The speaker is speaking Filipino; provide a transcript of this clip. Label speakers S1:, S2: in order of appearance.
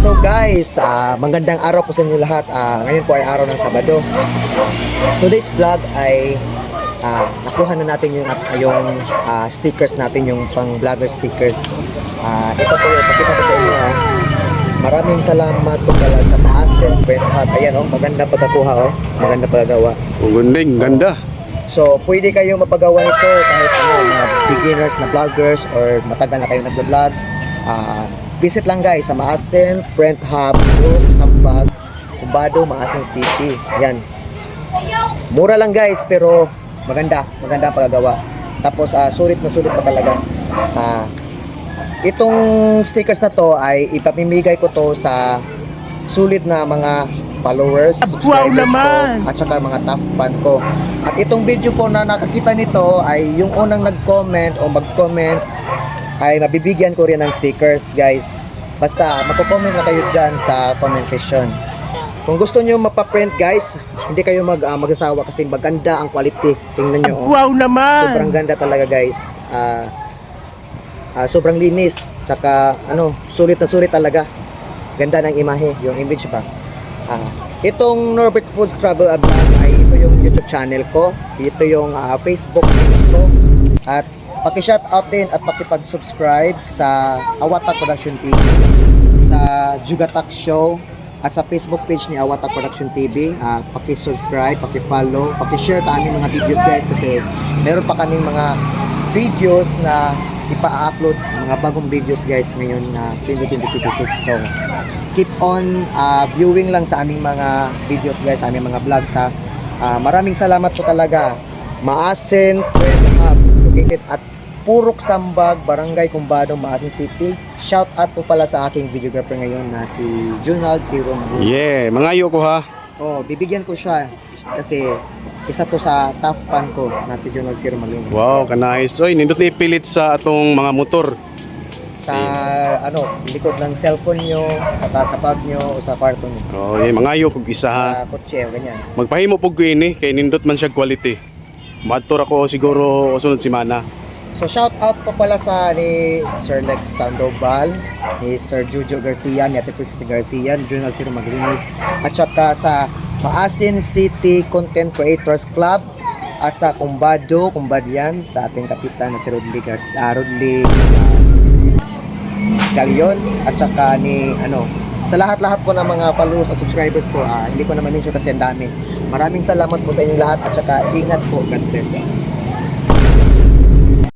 S1: So guys, magandang araw po sa inyo lahat. Ngayon po ay araw ng Sabado. Today's vlog ay nakuha na natin yung stickers natin, yung pang vlogger stickers. Ito po yung pakita ko sa inyo. Maraming salamat po pala sa Maasin Print Hub. Ayan maganda pagkakuha maganda paggawa.
S2: Ganda.
S1: So, pwede kayo mapagawa nito kahit mga beginners na vloggers or matagal na kayo nagda-vlog. Visit lang guys sa Maasin Print Hub, Sampag, Cubado, Maasin City. Yan. Mura lang guys pero maganda ang paggawa. Tapos sulit na sulit pa talaga. Itong stickers na to ay ipamimigay ko to sa sulit na mga followers, subscribers ko, at saka mga top fan ko. At itong video po na nakakita nito ay yung unang nag-comment o mag-comment ay mabibigyan ko rin ng stickers guys. Basta magko-comment na kayo dyan sa comment section. Kung gusto nyo mapaprint guys, hindi kayo mag-asawa kasi maganda ang quality. Tingnan nyo.
S2: Wow naman!
S1: Sobrang ganda talaga guys. Sobrang linis. Tsaka sulit na sulit talaga. Ganda ng imahe, yung image pa. Itong Norbert Foods Travel Vlog ay ito yung YouTube channel ko. Ito yung Facebook page ko. At paki-shout out din at pakipag-subscribe sa Awatak Production TV, sa Jugatak Show, at sa Facebook page ni Awatak Production TV. Paki-subscribe, paki-follow, paki-share sa aming mga videos guys kasi meron pa kaming mga videos na ipa-upload, mga bagong videos guys ngayon na 2026. So keep on viewing lang sa aming mga videos guys, sa aming mga vlogs ha. Maraming salamat po talaga. Maasin Print Hub located at Purok Sambag, Barangay Cubado, Maasin City. Shout out po pala sa aking videographer ngayon na si Junald Zero Magulis.
S2: Yeah, mangayo ko ha.
S1: Bibigyan ko siya kasi isa to sa top fan ko na si Junald Zero Magulis.
S2: Wow, kanais. Oy, nindot ni pilit sa atong mga motor.
S1: Sa likod ng cellphone nyo, sa bag nyo o sa kwarto nyo.
S2: Oh, yeah, mangayo kog isa ha.
S1: Sa kotse o ganyan.
S2: Magpahimo pug ko ini kay nindot man siya quality. Madtor ako siguro sunod semana.
S1: So shout out po pala sa ni Sir Lex Sandoval, ni Sir Jojo Garcia, ni Ate Priscilla Garcia, ni Junald Zero Magulis, at saka sa Maasin City Content Creators Club, at sa Kumbadian, sa ating kapitan na si Rodley Galion, at saka ni sa lahat-lahat po ng mga followers at subscribers ko. Hindi ko naman mention kasi ang dami. Maraming salamat po sa inyong lahat at saka ingat po. God bless.